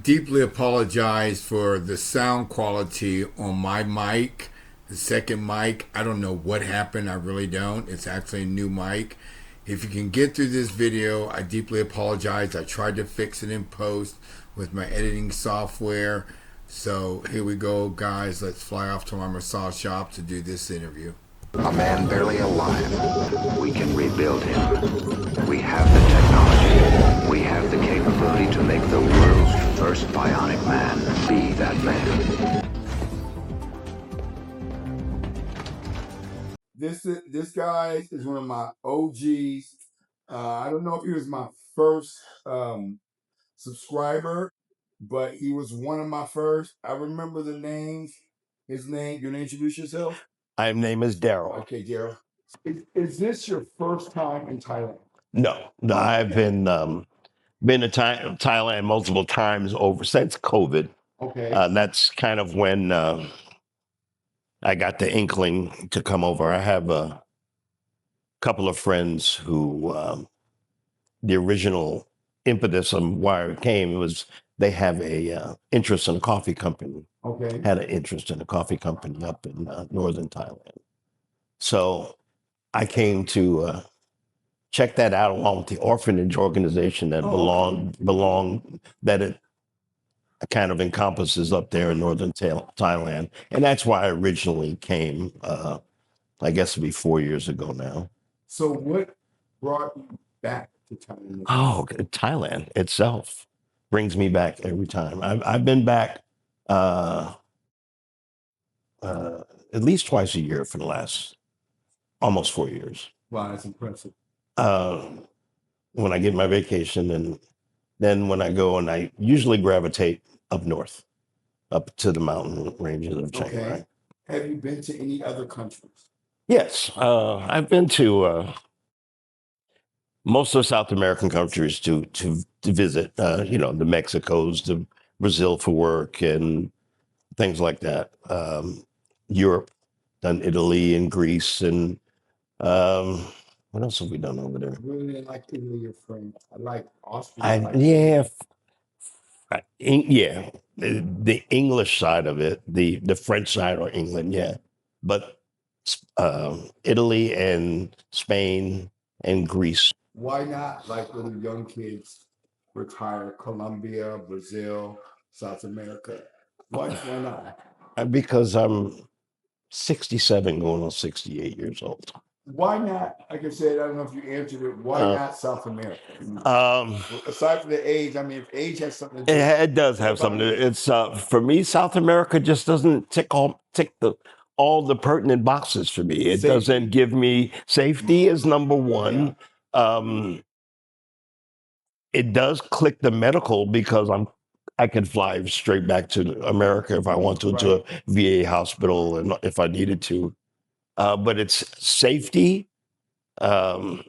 deeply apologize for the sound quality on my mic. The second mic, I don't know what happened. I really don't. It's actually a new mic. If you can get through this video, I deeply apologize. I tried to fix it in post with my editing software. So here we go, guys. Let's fly off to my massage shop to do this interview. A man barely alive. We can rebuild him. We have the technology. We have the capability to make the world's first bionic man be that man. This guy is one of my OGs. I don't know if he was my first subscriber, but he was one of my first. I remember the names. His name. You want to introduce yourself? My name is Daryl. Okay, Daryl. Is this your first time in Thailand? No, I've been to Thailand multiple times over since COVID. Okay. That's kind of when I got the inkling to come over. I have a couple of friends who the original impetus of why I came was they have a interest in a coffee company. Okay. Had an interest in a coffee company up in northern Thailand. So I came to check that out along with the orphanage organization that belong that it kind of encompasses up there in northern Thailand, and that's why I originally came. I guess it'll be 4 years ago now. So what brought you back to Thailand? Oh, Thailand itself brings me back every time. I've been back at least twice a year for the last almost 4 years. Wow, that's impressive. When I get my vacation, and then when I go, and I usually gravitate up north, up to the mountain ranges of Chiang Rai. Okay. Have you been to any other countries? Yes, I've been to most of the South American countries to visit. The Mexicos, the Brazil for work, and things like that. Europe, done Italy and Greece, and what else have we done over there? I really didn't like Italy or France. I like Austria. Yeah, the English side of it, the French side or England, yeah, but Italy and Spain and Greece. Why not, like little young kids, retire Colombia, Brazil, South America? Why not? Because I'm 67 going on 68 years old. Why not? Like I said, I don't know if you answered it. Why not South America? Aside from the age, I mean, if age has something to do, it does have something to do. It's for me, South America just doesn't tick all the pertinent boxes for me. It doesn't give me safety is number one. It does click the medical because I can fly straight back to America if I want to a VA hospital, and if I needed to. But it's safety. The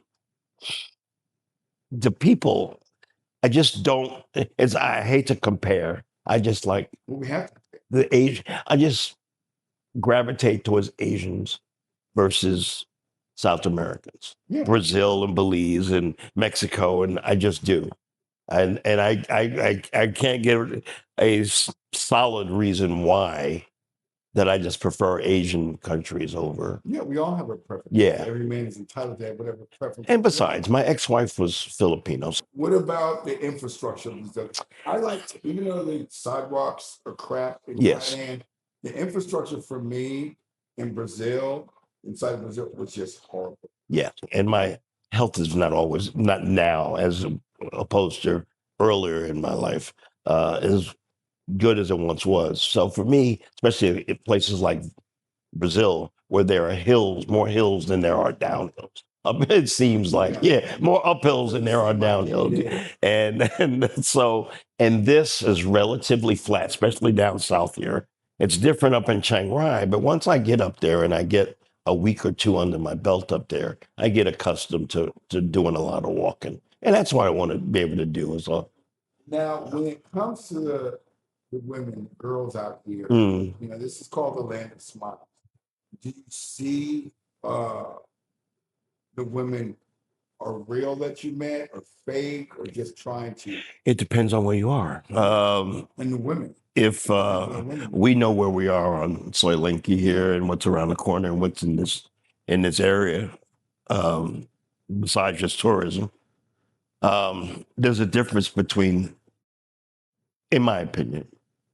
people, I just don't. I hate to compare. I just like we have the age. I just gravitate towards Asians versus South Americans. Yeah. Brazil and Belize and Mexico, and I just do. And I can't get a solid reason why that I just prefer Asian countries over. Yeah, we all have a preference. Yeah. Every man is entitled to have whatever preference. And besides, my ex-wife was Filipino. What about the infrastructure? I like, even though the sidewalks are crap in Thailand, the infrastructure for me in Brazil, inside Brazil, was just horrible. Yeah, and my health is not now as opposed to earlier in my life, as good as it once was. So for me, especially in places like Brazil, where there are hills, more hills than there are downhills. It seems like, more uphills than there are downhills. And this is relatively flat, especially down south here. It's different up in Chiang Rai, but once I get up there and I get a week or two under my belt up there, I get accustomed to doing a lot of walking. And that's what I want to be able to do as well. Now, when it comes to the women, girls out here, this is called the land of smiles. Do you see the women are real that you met, or fake, or just trying to? It depends on where you are. And the women. If we know where we are on Soy Linky here and what's around the corner and what's in this area, besides just tourism, there's a difference between, in my opinion,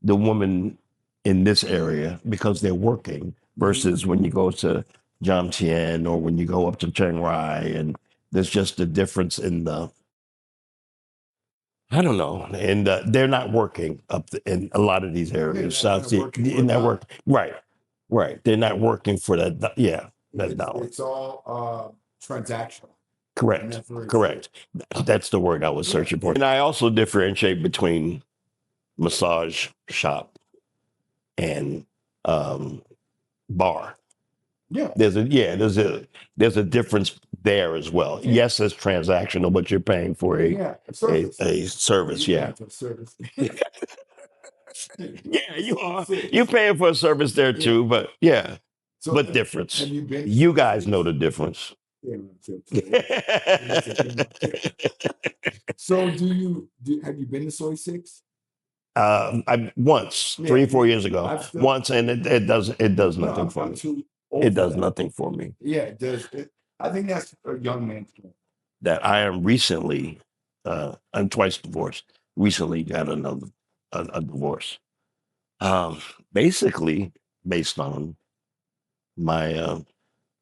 the woman in this area because they're working versus when you go to Jomtien or when you go up to Chiang Rai, and there's just a difference in the, I don't know, and they're not working in a lot of these areas. South Sea, in that work, right, right. They're not working for that. Yeah, that dollar. It's all transactional. Correct, correct. That's the word I was searching for. And I also differentiate between massage shop and bar. Yeah. There's a difference there as well. Yeah. Yes, it's transactional, but you're paying for a service. Yeah. Service. Yeah, you are. You're paying for a service there too, but yeah. So, but difference. You guys know the difference. So have you been to Soy 6? I once 3-4 years ago, once, and it does nothing for me. It does nothing for me. Yeah, it does. I think that's a young man's game. That I am recently, I'm twice divorced. Recently got a divorce. Basically based on my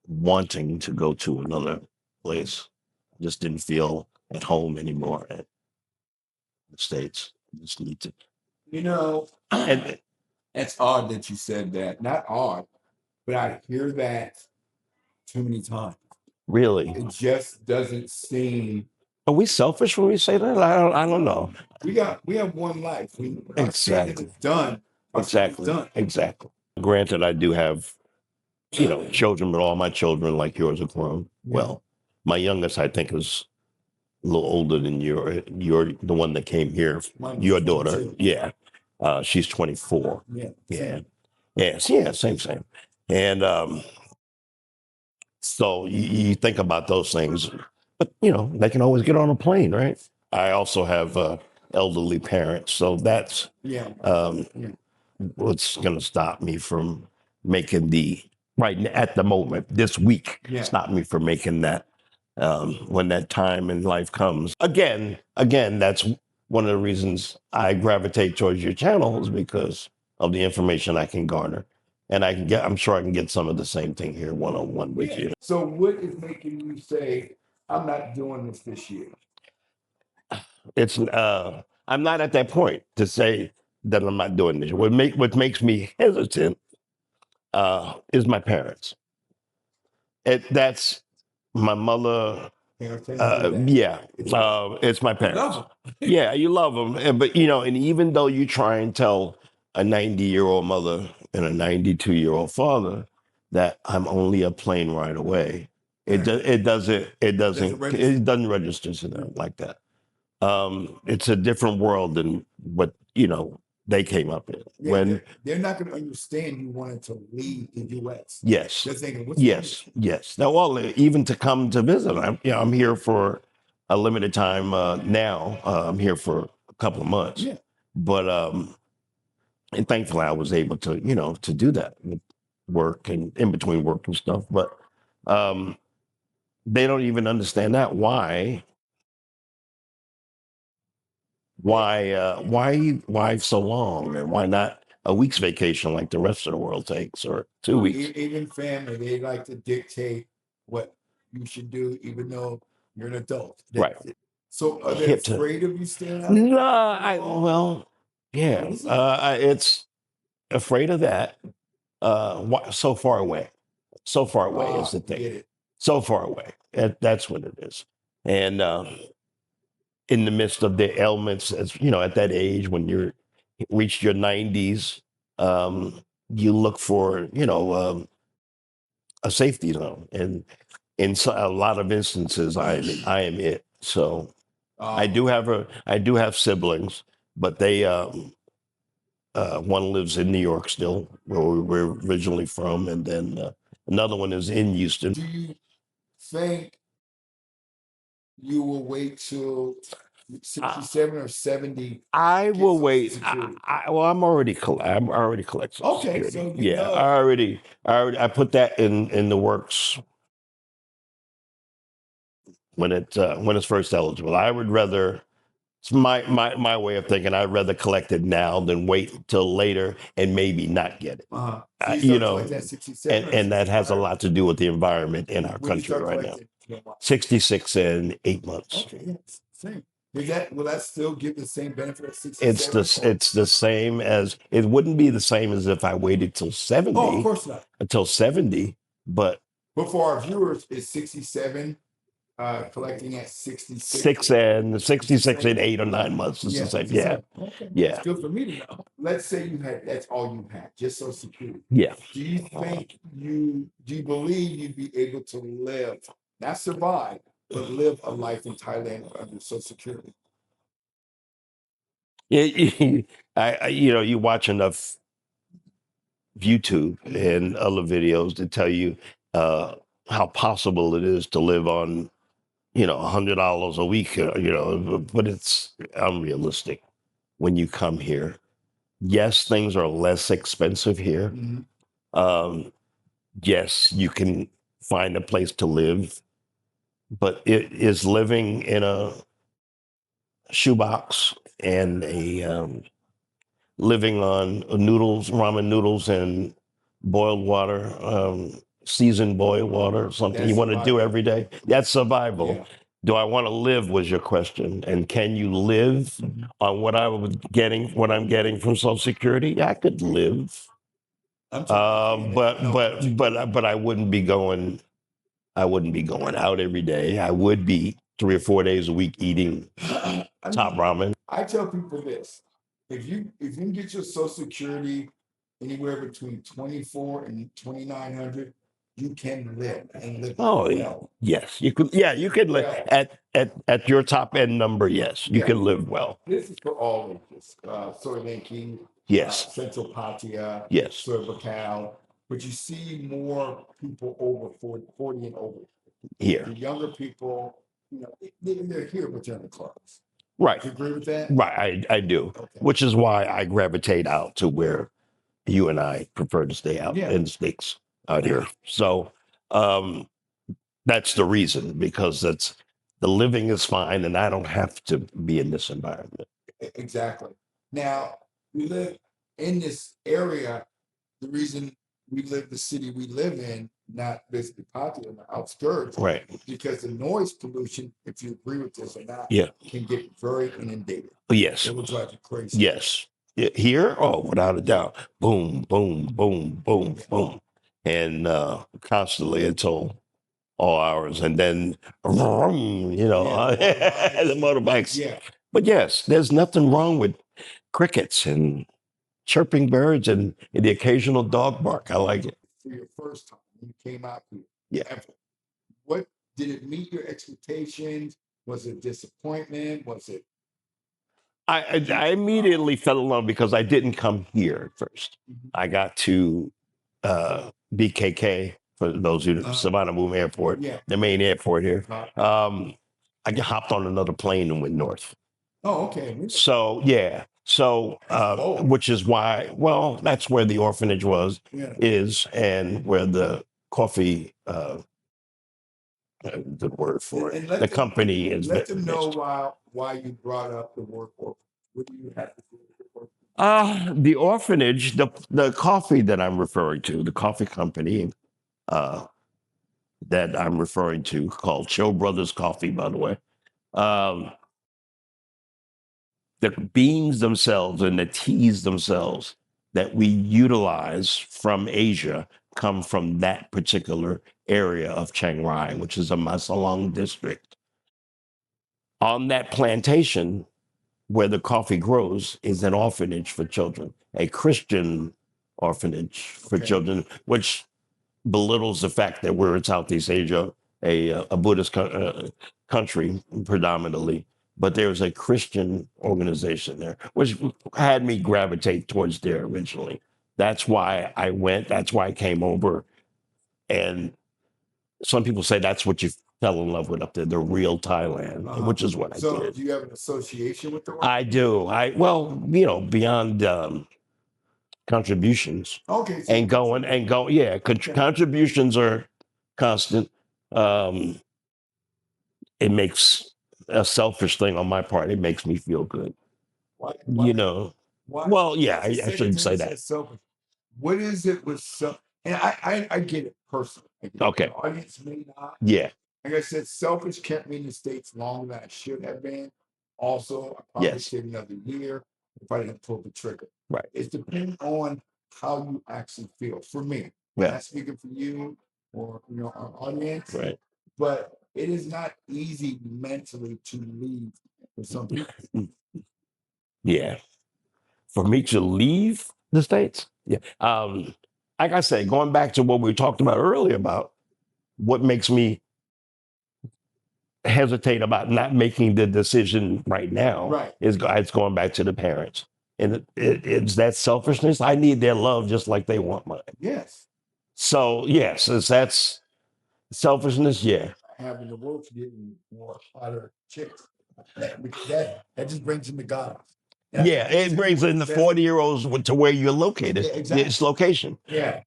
wanting to go to another place. I just didn't feel at home anymore at the States. I just need to. And it's odd that you said that. Not odd, but I hear that too many times. Really? It just doesn't seem. Are we selfish when we say that? I don't know. We have one life. Exactly. It's done. Exactly. Done. Exactly. Granted, I do have, children, but all my children, like yours, are grown. Yeah. Well, my youngest, I think, is a little older than you're the one that came here. Your daughter. 22. Yeah. She's 24. Yeah. Yeah. Yes. Yeah. Same. And so you think about those things, but they can always get on a plane, right? I also have elderly parents, so that's what's going to stop me from making right at the moment this week. Stop me from making that when that time in life comes. Again, that's one of the reasons I gravitate towards your channels, because of the information I can garner. And I'm sure I can get some of the same thing here one-on-one with you. So what is making you say, I'm not doing this year? It's I'm not at that point to say that I'm not doing this. What makes me hesitant is my parents. That's my mother. It's my parents. Yeah, you love them, but and even though you try and tell a 90-year-old mother and a 92-year-old father that I'm only a plane ride away, it doesn't register to them like that. It's a different world than what they came up in. When they're not going to understand you wanted to leave the U.S. Yes. They're thinking, yes. Now, even to come to visit, I'm here for a limited time now. I'm here for a couple of months. Yeah. But and thankfully I was able to to do that with work and in between work and stuff. But they don't even understand that. Why so long, and why not a week's vacation like the rest of the world takes, or 2 weeks? Even family, they like to dictate what you should do, even though you're an adult. Right. So are they afraid of you staying out? No, it's afraid of that. So far away is the thing. So far away. That's what it is. And in the midst of the ailments, as at that age when you're reached your 90s, you look for a safety zone, and in a lot of instances, I am it. So I do have siblings, but they one lives in New York still, where we're originally from, and then another one is in Houston. Do you think you will wait till 67 or 70. I Get will Social wait. Security. Well, I'm already I'm already collecting Social Okay, Security. so you Yeah, know. I put that in the works when it's first eligible. I would rather. It's my way of thinking. I'd rather collect it now than wait till later and maybe not get it. So you You start know, collecting at 67 or and that has a 65? lot to do with the environment in our When you country start right now. collecting? 66 and 8 months. Okay, yeah, same. Will that still give the same benefit at 67? It's the same as it wouldn't be the same as if I waited till 70. Oh, of course not. Until 70, but for our viewers, it's 67, collecting at 66. 66 and 8 or 9 months is the same. Yeah. Okay. Yeah. It's good for me to know. Let's say that's all you had, just Social Security. Yeah. Do you believe you'd be able to live, not survive, but live a life in Thailand under Social Security? Yeah, you watch enough YouTube and other videos to tell you how possible it is to live on, $100 a week, but it's unrealistic when you come here. Yes, things are less expensive here. Yes, you can find a place to live, but it is living in a shoebox and living on noodles, ramen noodles, and boiled water, seasoned boiled water, something That's you want to do survival. every day. That's survival. Yeah. Do I want to live was your question. And can you live on what I'm getting from Social Security? Yeah, I could live. But I wouldn't be going out every day. I would be 3 or 4 days a week eating top ramen. I tell people this: if you can get your Social Security anywhere between 24 and 2,900, you can live and live Oh, well. yes, you could. Yeah, you could live at your top end number. Yes, you can live well. This is for all ages. Soy Yes. Central Patia, Yes. Soy Bacal. But you see more people over 40 and over. Here. The younger people, they're here, but they're in the clubs. Right. Do you agree with that? Right, I do. Okay. Which is why I gravitate out to where you and I prefer to stay out in the States out here. So that's the reason, because the living is fine and I don't have to be in this environment. Exactly. Now, we live in this area. The reason we live the city we live in, not basically popular in the outskirts, Right. because the noise pollution, if you agree with this or not, can get very inundated. Yes. It will drive you crazy. Yes. Here, without a doubt, boom, boom, boom, boom, boom, and constantly until all hours, and then vroom, the motorbikes. Yeah. But yes, there's nothing wrong with crickets and chirping birds and the occasional dog bark. I like it. For your first time when you came out here, Yeah. what did it meet your expectations? Was it disappointment? Was it? I immediately fell in love because I didn't come here at first. I got to BKK, for those who Savannah Boom Airport, the main airport here. I hopped on another plane and went north. Oh, okay. So yeah. So which is why, that's where the orphanage is, and where the coffee good word for it. The company is. Let them know why you brought up the word orphanage. What do you have to do with the orphanage? The orphanage, the coffee that I'm referring to, the coffee company that I'm referring to, called Chill Brothers Coffee, by the way. The beans themselves and the teas themselves that we utilize from Asia come from that particular area of Chiang Rai, which is a Masalong district. On that plantation where the coffee grows is an orphanage for children, a Christian orphanage for children, which belittles the fact that we're in Southeast Asia, a Buddhist country predominantly, but there's a Christian organization there, which had me gravitate towards there originally. That's why I went. That's why I came over. And some people say that's what you fell in love with up there, the real Thailand, which is what I So, did. do you have an association with the I do. Well, beyond contributions Okay, so and going, yeah, contributions are constant. Um, it makes a selfish thing on my part. It makes me feel good. why, why, Well, yeah, I second shouldn't time say you that. said selfish. What is it with self? And I get it personally. I get it. Okay. The audience may not. Yeah. Like I said, selfish kept me in the States longer than I should have been. Also, I probably Yes. stayed another year if I didn't pull the trigger. Right. It's depending on how you actually feel. For me, Yeah. not speaking for you or our audience, Right. but it is not easy mentally to leave for some people. Yeah. For me to leave the States. Yeah. Like I said, going back to what we talked about earlier about what makes me hesitate about not making the decision right now Right. is it's going back to the parents. And it's that selfishness. I need their love just like they want mine. Yes. So, yes, that's selfishness. Yeah. Having the world getting more hotter chicks. That just brings in the God. Yeah, it brings in the 40-year-olds to where you're located. Yeah, exactly. It's location. Yeah.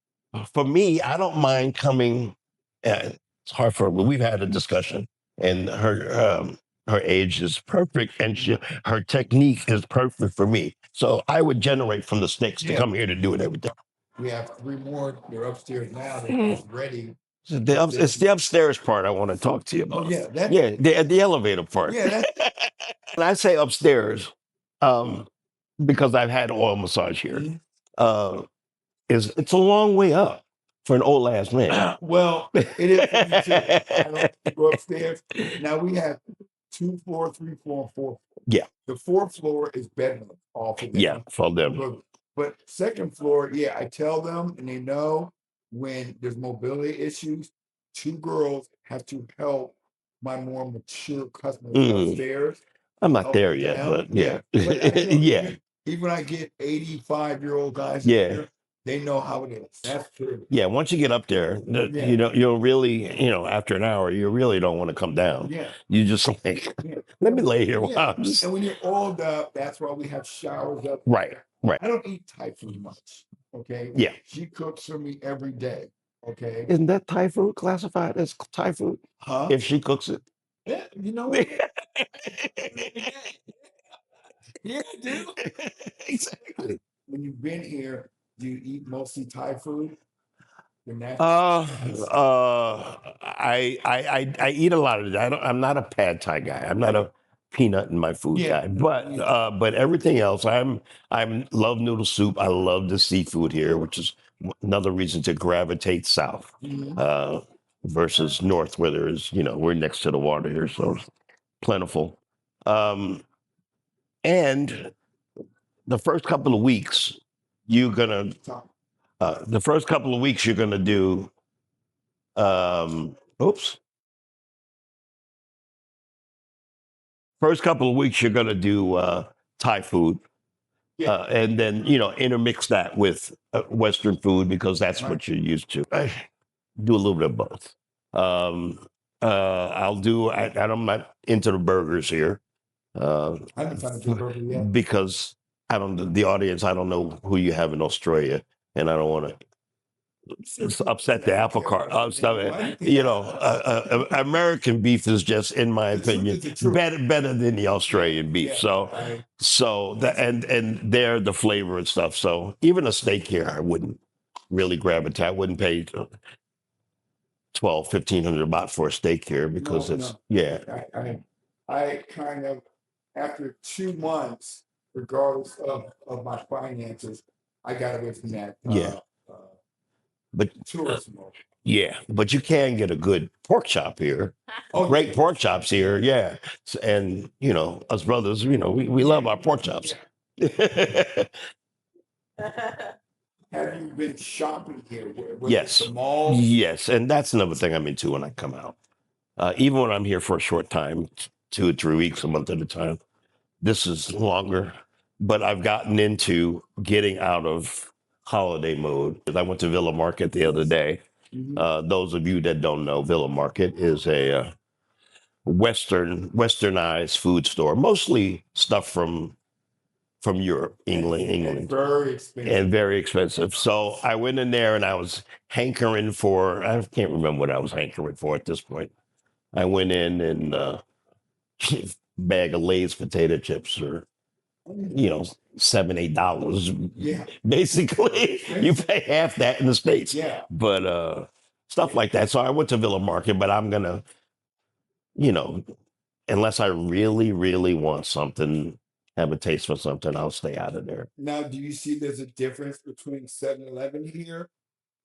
For me, I don't mind coming. It's hard for, but we've had a discussion, and her age is perfect, and her technique is perfect for me. So I would generate from the sticks to come here to do it every day. We have 3 more. They're upstairs now. They're ready. It's the upstairs part I want to talk to you about. Oh yeah, the elevator part. Yeah, and I say upstairs, because I've had oil massage here. It's a long way up for an old ass man. Well, it is for me too. I don't go upstairs. Now we have 2 floors, 3 floors, 4. Yeah. The 4th floor is bedroom, all for them. Yeah, for them. But 2nd floor, yeah, I tell them, and they know when there's mobility issues. 2 girls have to help my more mature customers upstairs. I'm not there yet, but yeah. Yeah. Even when I get 85-year-old guys Yeah. they know how it is. That's true. Yeah, once you get up there, you'll really, after an hour, you really don't want to come down. Yeah. You just like, let me lay here. Wow. And when you're old up, that's why we have showers up. Right. I don't eat Thai food much. Okay. Yeah. She cooks for me every day. Okay. Isn't that Thai food classified as Thai food? Huh? If she cooks it. Yeah, you know what? Yeah, I do. Exactly. When you've been here, do you eat mostly Thai food? I eat a lot of it. I'm not a pad Thai guy. I'm not a peanut in my food guy. But everything else, I'm love noodle soup. I love the seafood here, which is another reason to gravitate south versus north, where there is we're next to the water here, so plentiful. And the first couple of weeks, you're gonna do first couple of weeks you're gonna do Thai food. And then intermix that with Western food because that's what you're used to. I do a little bit of both. I'm not into the burgers here. I haven't tried the burger yet. Because the audience, I don't know who you have in Australia, and I don't want to upset the apple cart. American beef is just, in my opinion, better than the Australian beef. So and they're the flavor and stuff. So even a steak here, I wouldn't really gravitate. I wouldn't pay 1,200-1,500 baht for a steak here because I kind of, after 2 months, regardless of my finances, I got away from that. But tourism. Yeah, but you can get a good pork chop here. Great pork chops here, yeah. And us brothers, we love our pork chops. Have you been shopping here? Yes. The malls? Yes, and that's another thing I'm into when I come out. Even when I'm here for a short time, 2 or 3 weeks, a month at a time. This is longer, but I've gotten into getting out of holiday mode. I went to Villa Market the other day. Those of you that don't know, Villa Market is a westernized food store, mostly stuff from Europe, England, Very expensive. and very expensive. So I went in there and I was hankering for, I can't remember what I was hankering for at this point. I went in and bag of Lay's potato chips or, $7, $8. Yeah. Basically, you pay half that in the States. Yeah. But stuff like that. So I went to Villa Market, but I'm gonna, unless I really, really want something, have a taste for something, I'll stay out of there. Now, do you see there's a difference between 7-Eleven here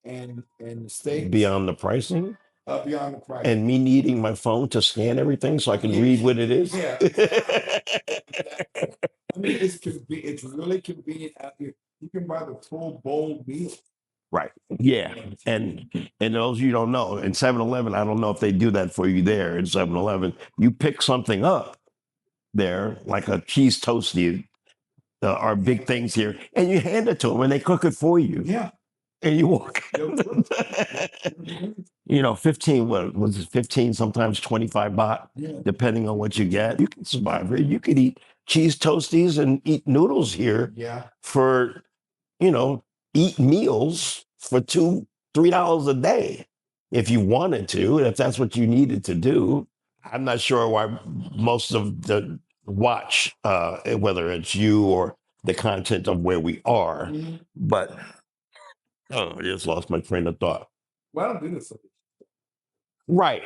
and the States? Beyond the pricing? Beyond the price. And me needing my phone to scan everything so I can read what it is? Yeah. I mean, it's really convenient out here. You can buy the full bowl meal. Right. Yeah. And those you don't know, in 7-Eleven, I don't know if they do that for you there in 7-Eleven. You pick something up there, like a cheese toastie, are big things here, and you hand it to them and they cook it for you. Yeah. And you walk. 15, what was it, 15, sometimes 25 baht, depending on what you get. You can survive here. You could eat cheese toasties and eat noodles here for, eat meals for $2-3 a day if you wanted to, if that's what you needed to do. I'm not sure why most of the watch, whether it's you or the content of where we are, but I just lost my train of thought. Well, I don't do this. Right.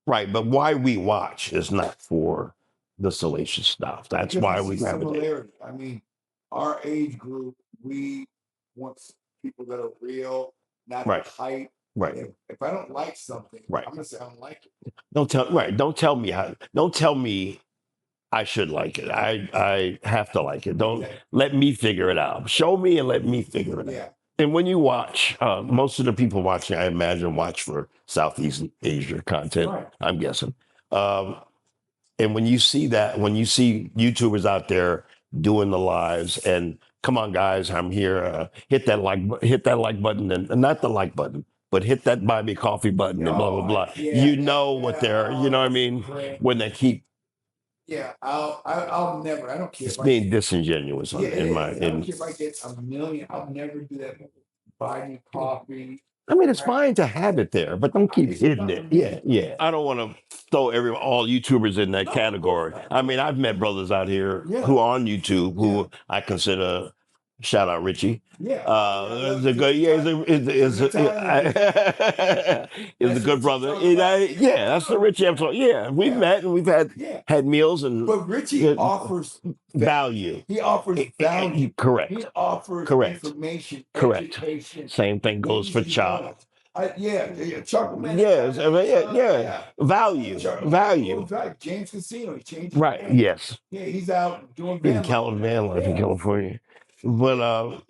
But why we watch is not for the salacious stuff. That's why we have it. I mean, our age group, we want people that are real, not hype. Right. If I don't like something, I'm gonna say I don't like it. Don't tell me I should like it. I have to like it. Don't let me figure it out. Show me and let me figure it out. And when you watch, most of the people watching, I imagine, watch for Southeast Asia content, I'm guessing. And when you see that, when you see YouTubers out there doing the lives, and come on, guys, I'm here. Hit that like button, and not the like button, but hit that buy me coffee button, and blah blah blah. What they're, what I mean, when they keep. Yeah, I'll never. I don't care. It's being disingenuous in my. I don't care if I get a million. I'll never do that. Buy me coffee. I mean, it's fine to have it there, but don't keep hitting it. Yeah. I don't want to throw all YouTubers in that category. I mean, I've met brothers out here who are on YouTube who I consider. Shout out Richie. Is a good. Is a good brother. That's the Richie I'm talking. Yeah, we've met and we've had meals and. But Richie offers value. He offers value. Correct. He offers information. Correct. Education. Same thing goes for Chop. Chocolate Man. Yes, value. James Casino, he changed. Right. Yes. Yeah, he's out doing in California, in California. But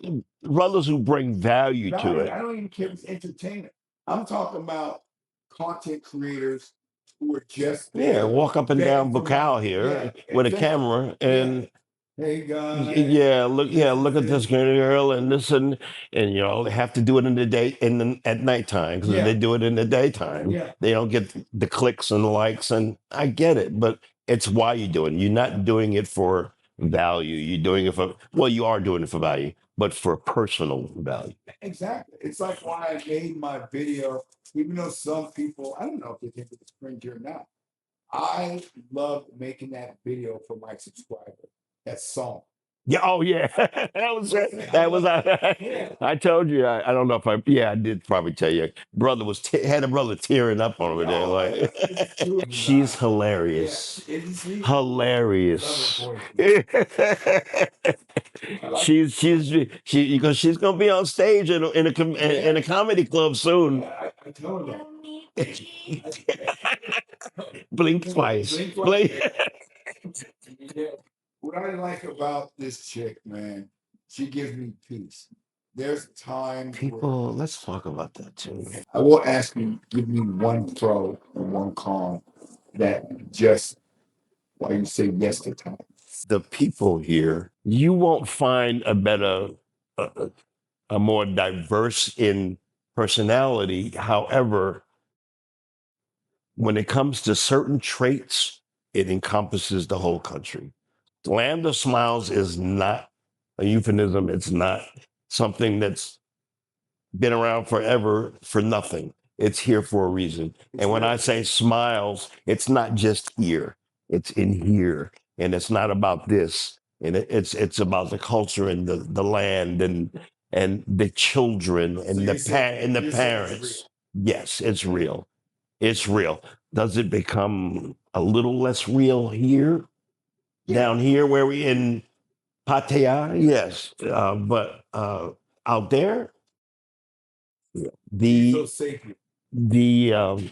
brothers who bring value to it. I don't even care if it's entertainment. I'm talking about content creators who are just there. Walk up and down Bucal here with a camera and. Hey guys. Look at this girl and this and they have to do it in the day at nighttime because if they do it in the daytime, they don't get the clicks and the likes. And I get it, but it's why you're doing it. You're not doing it for value. You're doing it you are doing it for value, but for personal value. Exactly. It's like why I made my video, even though some people, I don't know if they think it's cringy or not. I love making that video for my subscribers. That song. Yeah. Oh, yeah. that was. I told you. I don't know if I did probably tell you. Brother had a brother tearing up over there. Like, she's hilarious. Hilarious. Because she's gonna be on stage in a comedy club soon. I told her. Blink twice. What I like about this chick, man, she gives me peace. There's time. Let's talk about that too. I will ask you, give me one pro and one con that just why you say yes to time. The people here, you won't find a better, a more diverse in personality. However, when it comes to certain traits, it encompasses the whole country. The Land of Smiles is not a euphemism. It's not something that's been around forever for nothing. It's here for a reason. And when I say smiles, it's not just here. It's in here. And it's not about this. And it's about the culture and the land and the children and the parents. Yes, it's real. It's real. Does it become a little less real here? Down here where we in Pattaya? Yes. But out there, the the um,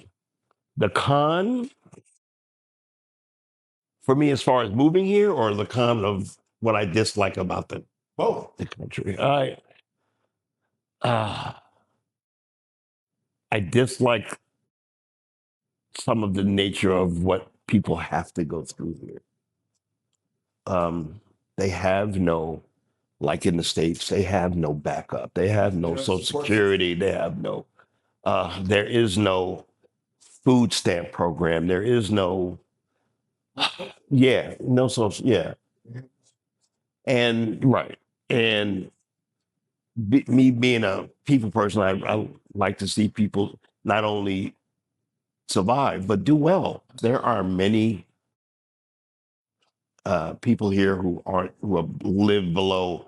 the con for me as far as moving here, or the con of what I dislike about the country. Uh, I dislike some of the nature of what people have to go through here. They have no, like in the States, they have no backup. They have no social security. They have no, there is no food stamp program. There is no, yeah, no social, yeah. And right. And me being a people person, I like to see people not only survive, but do well. There are many people here who have lived below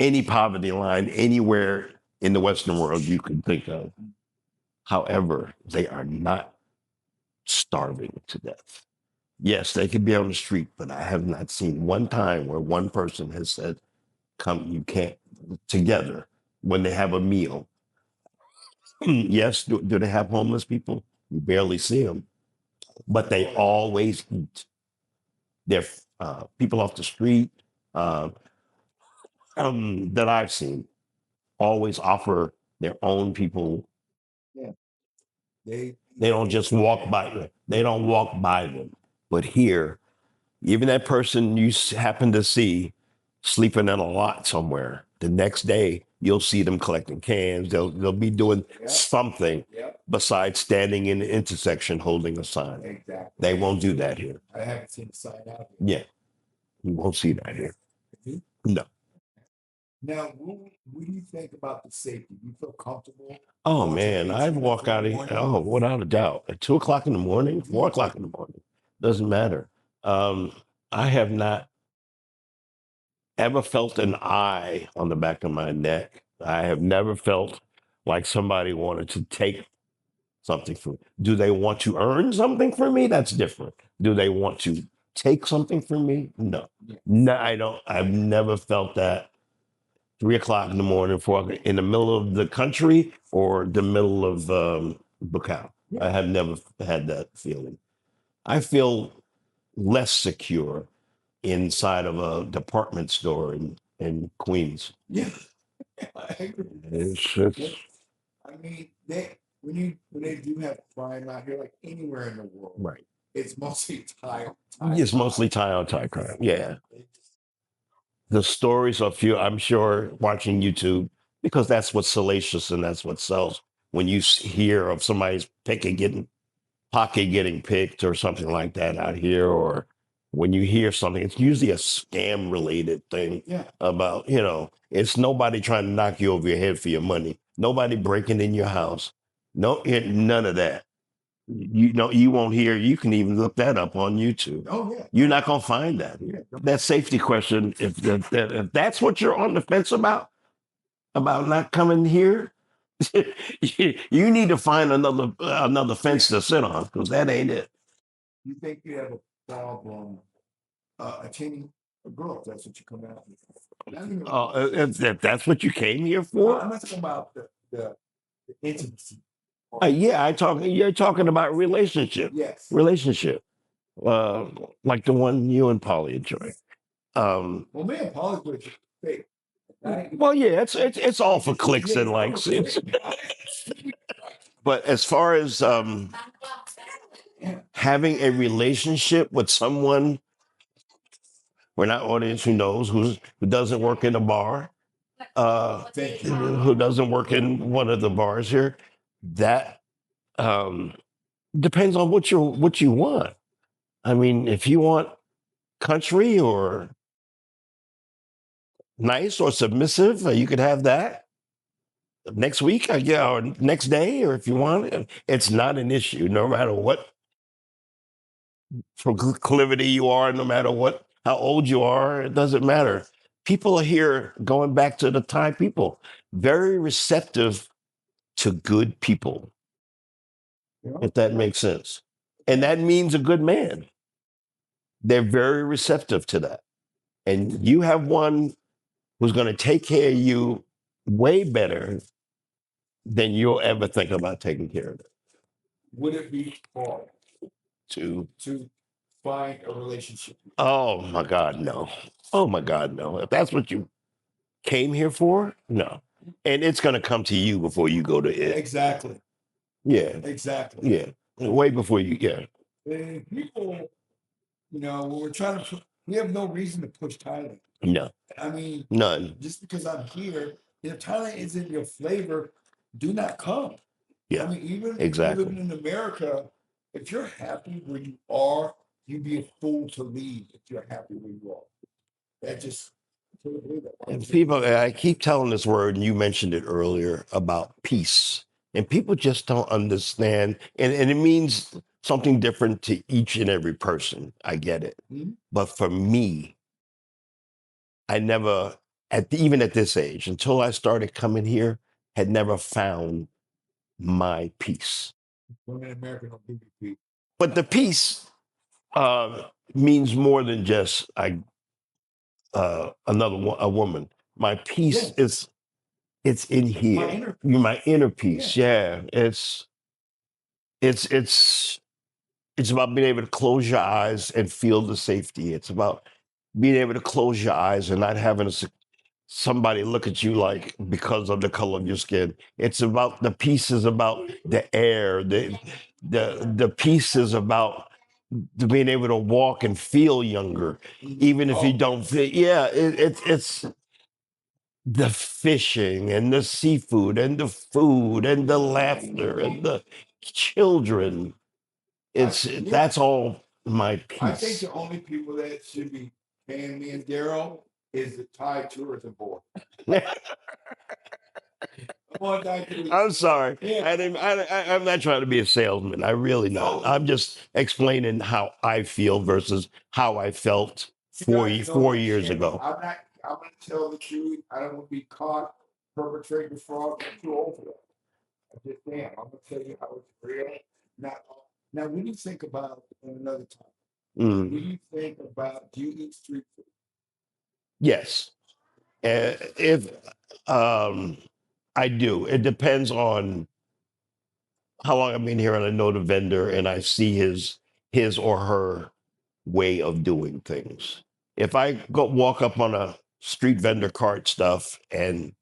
any poverty line anywhere in the Western world you can think of. However, they are not starving to death. Yes, they could be on the street, but I have not seen one time where one person has said, come, you can't, together, when they have a meal. Yes, do they have homeless people? You barely see them, but they always eat. They're people off the street uh, that I've seen always offer their own people. They don't just walk by them. They don't walk by them. But here, even that person you happen to see sleeping in a lot somewhere, the next day you'll see them collecting cans. They'll be doing something besides standing in the intersection holding a sign. Exactly. They won't do that here. I haven't seen a sign out here. Yeah, you won't see that here. No. Now, what do you think about the safety? Do you feel comfortable? Oh man, I'd walk out of here. Oh, without a doubt. At 2 o'clock in the morning, 4 o'clock in the morning, doesn't matter. I have not ever felt an eye on the back of my neck. I have never felt like somebody wanted to take something from me. Do they want to earn something from me? That's different. Do they want to take something from me? No. No, I don't. I've never felt that. 3 o'clock in the morning, in the middle of the country or the middle of Bacau. I have never had that feeling. I feel less secure inside of a department store in Queens. Yeah, I agree. I mean, when they do have crime out here, like anywhere in the world, right? It's mostly Thai. It's mostly Thai on Thai crime. Yeah. The stories of few, I'm sure, watching YouTube, because that's what's salacious and that's what sells. When you hear of somebody's pocket getting picked or something like that out here, or when you hear something, it's usually a scam related thing. Yeah. About, it's nobody trying to knock you over your head for your money. Nobody breaking in your house. No, none of that. You won't hear. You can even look that up on YouTube. Oh yeah. You're not gonna find that. Yeah. That safety question. If that's what you're on the fence about not coming here, you need to find another fence to sit on, because that ain't it. You think you have a problem attaining a girl? If that's what you come out with. If that's what you came here for. I'm not talking about the intimacy. Yeah, you're talking about relationship. Yes. Relationship. Like the one you and Polly enjoy. Well, me and Polly was fake. Well, yeah, it's all for clicks and likes. But as far as having a relationship with someone, we're not audience who knows who doesn't work in a bar, who doesn't work in one of the bars here, that Depends on what you want. I mean, if you want country or nice or submissive, you could have that next week, yeah, or next day, or if you want it. It's not an issue, no matter what proclivity you are, no matter what how old you are. It doesn't matter. People are here, going back to the Thai people, very receptive to good people, if that makes sense. And that means a good man. They're very receptive to that. And you have one who's going to take care of you way better than you'll ever think about taking care of it. Would it be hard To to find a relationship? Oh my God, no. Oh my God, no. If that's what you came here for, no. And it's going to come to you before you go to it. Exactly. Yeah. Exactly. Yeah. Way before you, yeah. And people, when we're trying to, we have no reason to push Thailand. No. I mean, None. just because I'm here, if Thailand isn't your flavor, do not come. Yeah. I mean, even Exactly. if you're living in America, if you're happy where you are, you'd be a fool to leave if you're happy where you are. That just, I can't believe that. And people, I keep telling this word, and you mentioned it earlier about peace. And people just don't understand. And it means something different to each and every person. I get it. Mhm. But for me, I never, even at this age, until I started coming here, had never found my peace. Women in America don't give you peace. But the peace means more than just a woman. My peace is it's in here. My inner peace. Yeah. It's it's about being able to close your eyes and feel the safety. It's about being able to close your eyes and not having somebody look at you like because of the color of your skin. It's about the pieces about the air, the pieces about being able to walk and feel younger, even if you don't feel. Yeah, it's the fishing and the seafood and the food and the laughter and the children. That's all my peace. I think the only people that should be paying me and Daryl is the Thai tourism board. I'm sorry. I'm not trying to be a salesman. I really not. I'm just explaining how I feel versus how I felt 4 years ago. I'm going to tell the truth. I don't want to be caught perpetrating fraud. I'm too old for that. I just am. I'm going to tell you how it's real. Now, when you think about another time, when you think about, do you eat street food? Yes. If I do, it depends on how long I've been here, and I know the vendor, and I see his or her way of doing things. If I go walk up on a street vendor cart stuff and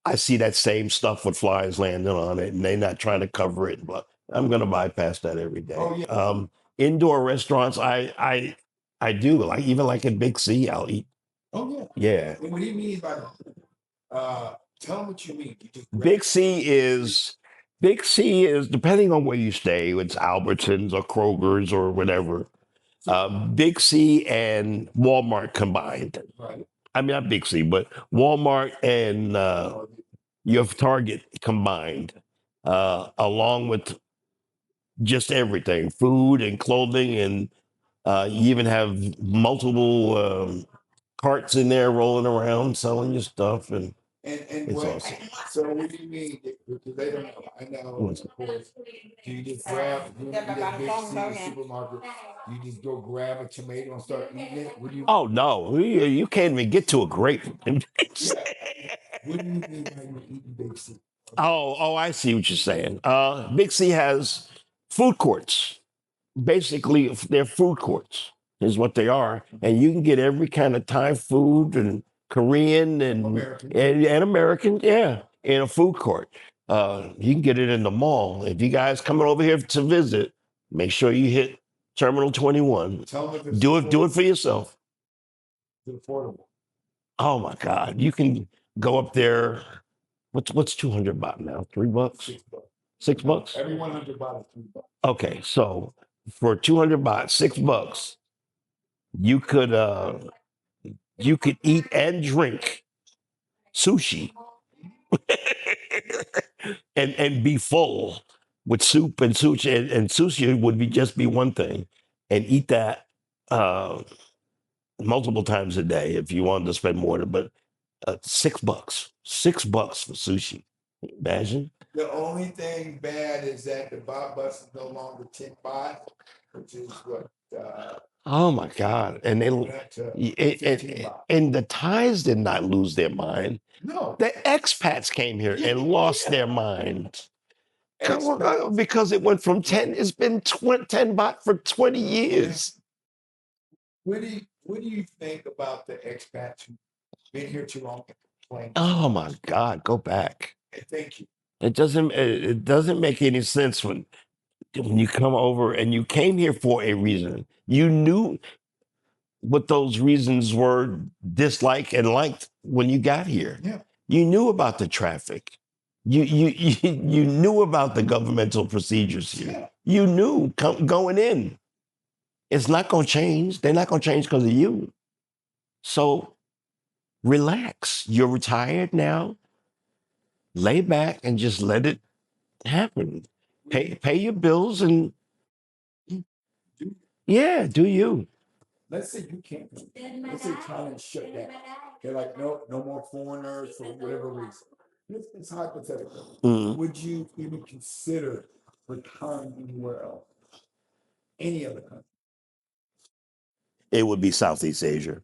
I see that same stuff with flies landing on it and they're not trying to cover it, but I'm gonna bypass that every day. Oh, yeah. Indoor restaurants, I do like, even like at Big C, I'll eat. Oh Yeah. yeah. And what do you mean by tell them what you mean? Big C is depending on where you stay. It's Albertsons or Kroger's or whatever. Big C and Walmart combined. Right. I mean, not Big C, but Walmart and your Target combined, along with just everything, food and clothing, and you even have multiple carts in there rolling around selling your stuff, and it's what, awesome. So what do you mean? Because they don't know. I know, of course. Do you just grab, you get Big C in the supermarket, you just go grab a tomato and start eating it? What do you? Oh no, you can't even get to a grape. Yeah. What do you mean by you're eating Big C? Oh, I see what you're saying. Big C has food courts. Basically, they're food courts, is what they are, and you can get every kind of Thai food and Korean and American, yeah, in a food court. You can get it in the mall. If you guys coming over here to visit, make sure you hit Terminal 21. Do it for yourself. It's affordable. Oh my God, you can go up there. What's 200 baht now? $3? $6. Every 100 baht is $3. Okay, so for 200 baht, $6, you could eat and drink sushi and be full with soup and sushi, and sushi would be just be one thing, and eat that uh, multiple times a day if you wanted to spend more. But $6, $6 for sushi. Imagine. The only thing bad is that the baht bus is no longer 10 baht, which is what Oh my God! And went up to 15 baht. and the Thais did not lose their mind. No, The expats came here and lost their mind. Expats. Because it went from 10, it's been 10 baht for 20 years. What do you think about the expats who've been here too long and complain? Oh my God, go back. Thank you. It doesn't make any sense when you come over and you came here for a reason. You knew what those reasons were, disliked and liked when you got here. Yeah. You knew about the traffic. You knew about the governmental procedures here. Yeah. You knew going in. It's not going to change. They're not going to change because of you. So relax. You're retired now. Lay back and just let it happen. Pay your bills and yeah, do you. Let's say you can't. Let's say Thailand shut down. They're like, no more foreigners for whatever reason. It's hypothetical. Mhm. Would you even consider retiring anywhere else? Any other country? It would be Southeast Asia.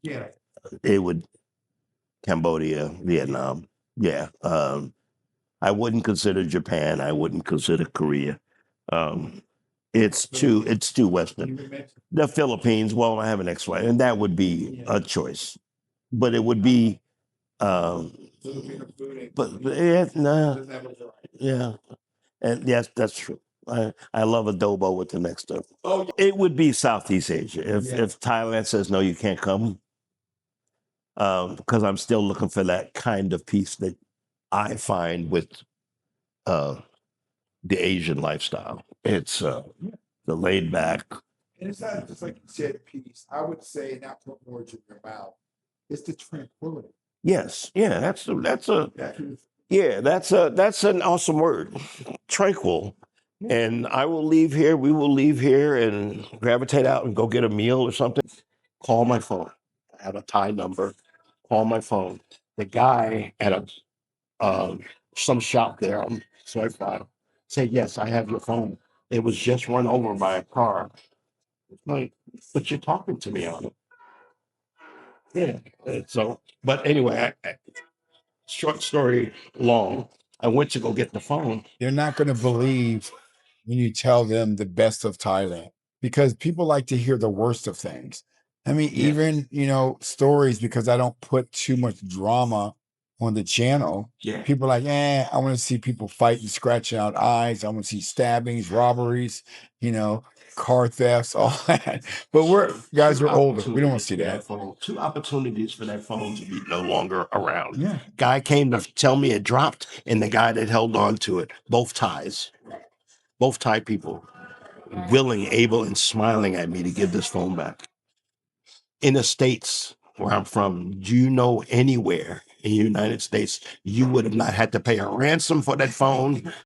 Yeah. It would Cambodia, Vietnam. Yeah. I wouldn't consider Japan. I wouldn't consider Korea. It's too Western. The Philippines, well, I have an ex-wife, and that would be a choice. But it would be yeah, nah, yeah. And yes, that's true. I love adobo with the next stuff. Oh, It would be Southeast Asia. If Thailand says no, you can't come, because I'm still looking for that kind of peace that I find with the Asian lifestyle. It's the laid back. And it's not just like you said, peace. I would say, not put words in your mouth. It's the tranquility. Yes, yeah, that's an awesome word, tranquil. And I will leave here. We will leave here and gravitate out and go get a meal or something. Call my phone. I have a Thai number. Call my phone. The guy at some shop there on Swipe File said, "Yes, I have your phone. It was just run over by a car." It's like, but you're talking to me on it. Yeah. So, but anyway, short story long, I went to go get the phone. They're not going to believe when you tell them the best of Thailand, because people like to hear the worst of things. I mean, even, stories, because I don't put too much drama on the channel. Yeah. People are like, I want to see people fighting, scratching out eyes. I want to see stabbings, robberies, car thefts, all that. But guys are older. We don't want to see that. Two opportunities for that phone to be no longer around. Yeah. Guy came to tell me it dropped, and the guy that held on to it, both Thais. Both Thai people, willing, able, and smiling at me to give this phone back. In the States, where I'm from, do you know anywhere in the United States you would have not had to pay a ransom for that phone?